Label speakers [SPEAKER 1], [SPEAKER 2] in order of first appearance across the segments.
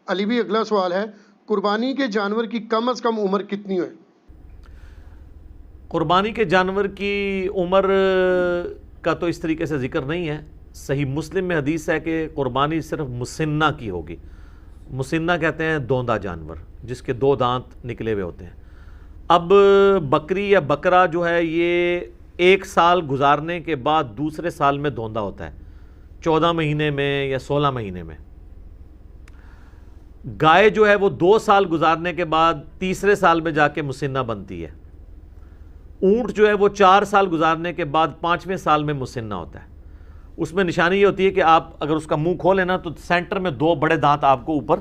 [SPEAKER 1] علی بھی اگلا سوال ہے، قربانی کے جانور کی کم از کم عمر کتنی ہے؟
[SPEAKER 2] قربانی کے جانور کی عمر کا تو اس طریقے سے ذکر نہیں ہے۔ صحیح مسلم میں حدیث ہے کہ قربانی صرف مسنہ کی ہوگی۔ مسنہ کہتے ہیں دوندا جانور جس کے 2 دانت نکلے ہوئے ہوتے ہیں۔ اب بکری یا بکرا جو ہے یہ 1 سال گزارنے کے بعد دوسرے سال میں دوندا ہوتا ہے، 14 مہینے میں یا 16 مہینے میں۔ گائے جو ہے وہ 2 سال گزارنے کے بعد تیسرے سال میں جا کے مسنہ بنتی ہے۔ اونٹ جو ہے وہ 4 سال گزارنے کے بعد 5ویں سال میں مسنہ ہوتا ہے۔ اس میں نشانی یہ ہوتی ہے کہ آپ اگر اس کا منہ کھولیں نا تو سینٹر میں 2 بڑے دانت آپ کو اوپر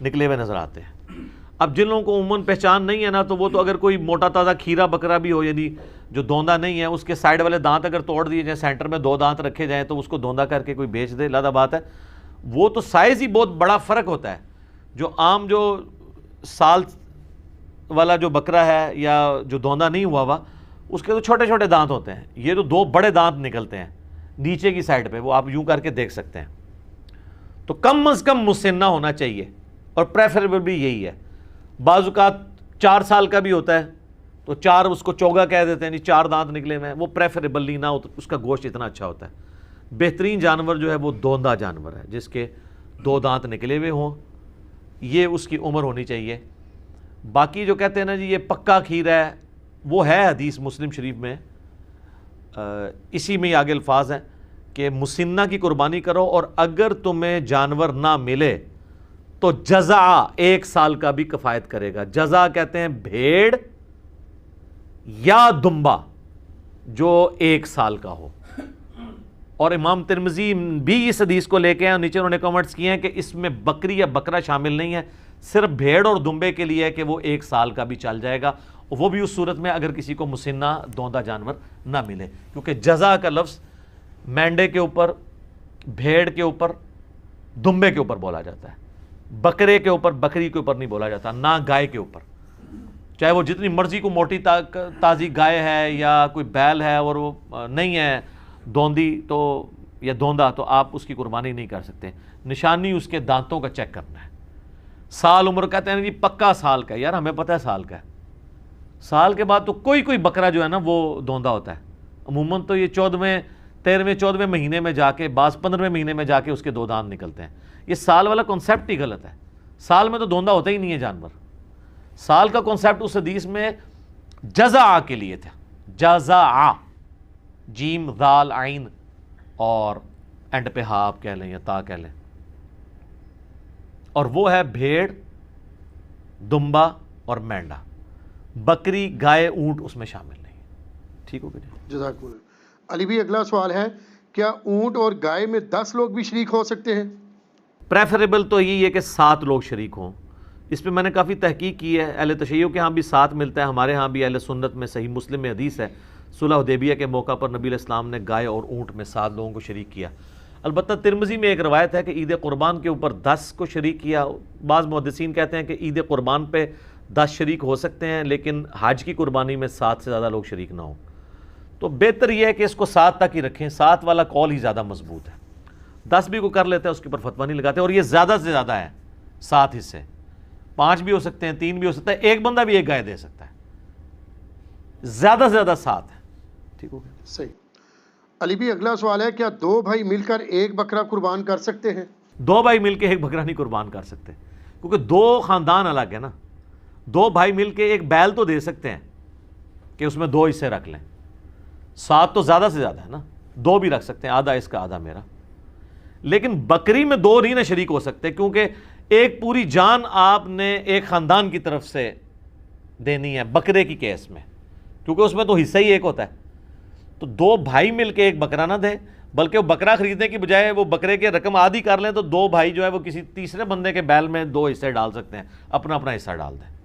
[SPEAKER 2] نکلے ہوئے نظر آتے ہیں۔ اب جن لوگوں کو عموماً پہچان نہیں ہے نا تو وہ تو اگر کوئی موٹا تازہ کھیرا بکرا بھی ہو، یعنی جو دوندا نہیں ہے، اس کے سائیڈ والے دانت اگر توڑ دیے جائیں، سینٹر میں 2 دانت رکھے جائیں تو اس کو دوندا کر کے کوئی بیچ دے، لادہ بات ہے۔ وہ تو سائز ہی بہت بڑا فرق ہوتا ہے۔ جو عام جو سال والا جو بکرا ہے یا جو دوندا نہیں ہوا اس کے تو چھوٹے چھوٹے دانت ہوتے ہیں، یہ تو 2 بڑے دانت نکلتے ہیں نیچے کی سائڈ پہ، وہ آپ یوں کر کے دیکھ سکتے ہیں۔ تو کم از کم مسنہ ہونا چاہیے اور پریفریبل بھی یہی ہے۔ بعض اوقات 4 سال کا بھی ہوتا ہے تو 4 اس کو چوگا کہہ دیتے ہیں، 4 دانت نکلے ہوئے ہیں، وہ پریفریبل نہ اس کا گوشت اتنا اچھا ہوتا ہے۔ بہترین جانور جو ہے وہ دوندا جانور ہے جس کے 2 دانت نکلے ہوئے ہوں، یہ اس کی عمر ہونی چاہیے۔ باقی جو کہتے ہیں نا جی یہ پکا کھیر ہے، وہ ہے حدیث مسلم شریف میں، اسی میں آگے الفاظ ہیں کہ مسنہ کی قربانی کرو اور اگر تمہیں جانور نہ ملے تو جزع 1 سال کا بھی کفایت کرے گا۔ جزع کہتے ہیں بھیڑ یا دمبا جو 1 سال کا ہو۔ اور امام ترمذی بھی اس حدیث کو لے کے ہیں، نیچے انہوں نے کمنٹس کیے ہیں کہ اس میں بکری یا بکرا شامل نہیں ہے، صرف بھیڑ اور دمبے کے لیے ہے کہ وہ 1 سال کا بھی چل جائے گا، وہ بھی اس صورت میں اگر کسی کو مسنہ دوندا جانور نہ ملے، کیونکہ جزع کا لفظ مینڈے کے اوپر، بھیڑ کے اوپر، دمبے کے اوپر بولا جاتا ہے، بکرے کے اوپر، بکری کے اوپر نہیں بولا جاتا، نہ گائے کے اوپر۔ چاہے وہ جتنی مرضی کو موٹی تازی گائے ہے یا کوئی بیل ہے اور وہ نہیں ہے دوندی تو یا دوندا تو آپ اس کی قربانی نہیں کر سکتے۔ نشانی اس کے دانتوں کا چیک کرنا ہے۔ سال عمر کہتے ہیں جی پکا سال کا ہے، یار ہمیں پتہ ہے سال کا ہے۔ سال کے بعد تو کوئی بکرا جو ہے نا وہ دوندا ہوتا ہے، عموماً تو یہ 14ویں 13ویں 14ویں مہینے میں جا کے، بعض 15ویں مہینے میں جا کے اس کے 2 دانت نکلتے ہیں۔ یہ سال والا کنسیپٹ ہی غلط ہے، سال میں تو دوندا ہوتا ہی نہیں ہے جانور۔ سال کا کنسیپٹ اس حدیث میں جزع کے لیے تھا، جزع، جیم ذال عین اور اینڈ پہ ہا آپ کہہ لیں یا تا کہہ لیں، اور وہ ہے بھیڑ، دمبا اور مینڈا۔ بکری، گائے، اونٹ اس میں شامل نہیں ہے۔ ٹھیک ہو گیا؟
[SPEAKER 1] جزاک اللہ۔ علی بھی اگلا سوال ہے، کیا اونٹ اور گائے میں 10 لوگ بھی شریک ہو سکتے ہیں؟
[SPEAKER 2] پریفریبل تو یہی ہے کہ 7 لوگ شریک ہوں۔ اس پہ میں نے کافی تحقیق کی ہے، اہل تشیع کے ہاں بھی 7 ملتا ہے، ہمارے ہاں بھی اہل سنت میں صحیح مسلم میں حدیث ہے، صلح حدیبیہ کے موقع پر نبی علیہ السلام نے گائے اور اونٹ میں 7 لوگوں کو شریک کیا۔ البتہ ترمذی میں ایک روایت ہے کہ عید قربان کے اوپر 10 کو شریک کیا۔ بعض محدثین کہتے ہیں کہ عید قربان پہ 10 شریک ہو سکتے ہیں، لیکن حج کی قربانی میں 7 سے زیادہ لوگ شریک نہ ہوں۔ تو بہتر یہ ہے کہ اس کو 7 تک ہی رکھیں، 7 والا قول ہی زیادہ مضبوط ہے۔ 10 بھی کو کر لیتا ہے اس کے اوپر فتویٰ نہیں لگاتے، اور یہ زیادہ سے زیادہ ہے 7 حصے، 5 بھی ہو سکتے ہیں، 3 بھی ہو سکتا ہے، ایک بندہ بھی ایک گائے دے سکتا ہے، زیادہ سے زیادہ 7 ہے۔ ٹھیک ہو گیا؟
[SPEAKER 1] صحیح۔ علی بھی اگلا سوال ہے، کیا 2 بھائی مل کر ایک بکرا قربان کر سکتے ہیں؟
[SPEAKER 2] 2 بھائی مل کے ایک بکرا نہیں قربان کر سکتے، کیونکہ 2 خاندان الگ ہے نا۔ 2 بھائی مل کے ایک بیل تو دے سکتے ہیں کہ اس میں 2 حصے رکھ لیں، 7 تو زیادہ سے زیادہ ہے نا، 2 بھی رکھ سکتے ہیں، آدھا اس کا آدھا میرا۔ لیکن بکری میں 2 نہیں نہ شریک ہو سکتے، کیونکہ ایک پوری جان آپ نے ایک خاندان کی طرف سے دینی ہے بکرے کی کیس میں، کیونکہ اس میں تو حصہ ہی ایک ہوتا ہے۔ تو 2 بھائی مل کے ایک بکرا نہ دیں، بلکہ وہ بکرا خریدنے کی بجائے وہ بکرے کے رقم آدھی کر لیں، تو 2 بھائی جو ہے وہ کسی تیسرے بندے کے بیل میں 2 حصے ڈال سکتے ہیں، اپنا اپنا حصہ ڈال دیں۔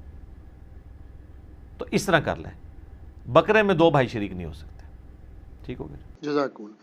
[SPEAKER 2] تو اس طرح کر لیں، بکرے میں 2 بھائی شریک نہیں ہو سکتے۔ ٹھیک ہو گیا؟
[SPEAKER 1] جزاک اللہ۔